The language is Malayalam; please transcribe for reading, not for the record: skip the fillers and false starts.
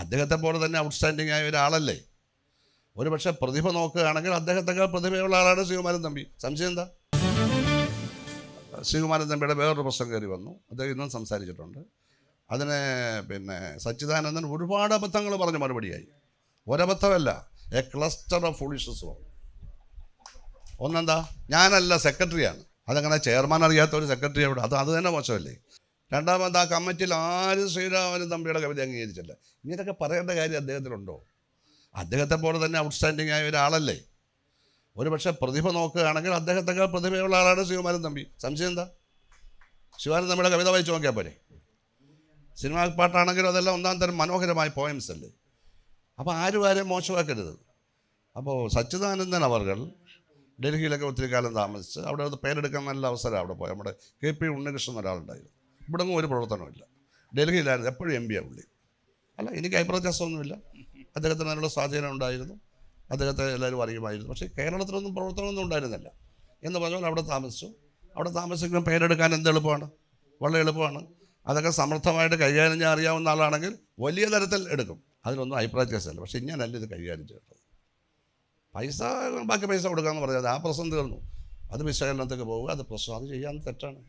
അദ്ദേഹത്തെ പോലെ തന്നെ ഔട്ട്സ്റ്റാൻഡിംഗ് ആയ ഒരാളല്ലേ. ഒരു പക്ഷേ പ്രതിഭ നോക്കുകയാണെങ്കിൽ അദ്ദേഹത്തെക്കാൾ പ്രതിഭയുള്ള ആളാണ് ശ്രീകുമാരൻ തമ്പി. സംശയം എന്താ? ശ്രീകുമാരൻ തമ്പിയുടെ വേറൊരു പ്രശ്നം കയറി വന്നു. അദ്ദേഹം ഇന്നും സംസാരിച്ചിട്ടുണ്ട്. അതിന് സച്ചിദാനന്ദൻ ഒരുപാട് അബദ്ധങ്ങൾ പറഞ്ഞ മറുപടിയായി. ഒരബദ്ധമല്ല, എ ക്ലസ്റ്റർ ഓഫ് ഫൂളിഷ്നസ് പറഞ്ഞു. ഒന്നെന്താ, ഞാനല്ല സെക്രട്ടറിയാണ്. അതങ്ങനെ ചെയർമാൻ അറിയാത്ത ഒരു സെക്രട്ടറി അവിടെ, അത് തന്നെ മോശമല്ലേ. രണ്ടാമത്, ആ കമ്മിറ്റിയിൽ ആരും ശ്രീരാമൻ തമ്പിയുടെ കവിത അംഗീകരിച്ചില്ല. ഇങ്ങനെയൊക്കെ പറയേണ്ട കാര്യം അദ്ദേഹത്തിനുണ്ടോ? അദ്ദേഹത്തെ പോലെ തന്നെ ഔട്ട്സ്റ്റാൻഡിംഗ് ആയ ഒരാളല്ലേ. ഒരു പക്ഷേ പ്രതിഭ നോക്കുകയാണെങ്കിൽ അദ്ദേഹത്തെക്കാൾ പ്രതിഭയുള്ള ആളാണ് ശ്രീകുമാരൻ തമ്പി. സംശയം എന്താ? ശിവാനന്ദ തമ്പിയുടെ കവിത വായിച്ചു നോക്കിയാൽ പോരെ. സിനിമാ പാട്ടാണെങ്കിലും അതെല്ലാം ഒന്നാം തരം മനോഹരമായ പോയംസ് അല്ലേ. അപ്പോൾ ആരും മോശമാക്കരുത്. അപ്പോൾ സച്ചിദാനന്ദൻ അവർകൾ ഡൽഹിയിലൊക്കെ ഒത്തിരി കാലം താമസിച്ച് അവിടെ പേരെടുക്കാൻ നല്ല അവസരം അവിടെ പോയി. നമ്മുടെ KP ഉണ്ണികൃഷ്ണൻ ഒരാളുണ്ടായിരുന്നു. ഇവിടെ ഒന്നും ഒരു പ്രവർത്തനമില്ല. ഡൽഹിയിലായിരുന്നു, എപ്പോഴും MP പുള്ളി. അല്ല, എനിക്ക് അഭിപ്രായവ്യത്യാസമൊന്നുമില്ല. അദ്ദേഹത്തിന് അതിനുള്ള സ്വാധീനം ഉണ്ടായിരുന്നു, അദ്ദേഹത്തെ എല്ലാവരും അറിയുമായിരുന്നു. പക്ഷേ കേരളത്തിലൊന്നും പ്രവർത്തനമൊന്നും ഉണ്ടായിരുന്നില്ല. എന്ന് പറഞ്ഞാൽ അവിടെ താമസിച്ചു. അവിടെ താമസിക്കുമ്പോൾ പേരെടുക്കാൻ എന്ത് എളുപ്പമാണ്, വളരെ എളുപ്പമാണ്. അതൊക്കെ സമർത്ഥമായിട്ട് കൈകാര്യം ചെയ്യാൻ അറിയാവുന്ന ആളാണെങ്കിൽ വലിയ തരത്തിൽ എടുക്കും. അതിലൊന്നും അഭിപ്രായ വ്യത്യാസമല്ല. പക്ഷേ ഇങ്ങനല്ല ഇത് കൈകാര്യം ചെയ്യേണ്ടത്. ബാക്കി പൈസ കൊടുക്കാമെന്ന് പറഞ്ഞാൽ ആ പ്രശ്നം തീർന്നു. അത് വിശകലനത്തേക്ക് പോവുക, അത് പ്രശ്നം, അത് ചെയ്യാൻ തെറ്റാണ്.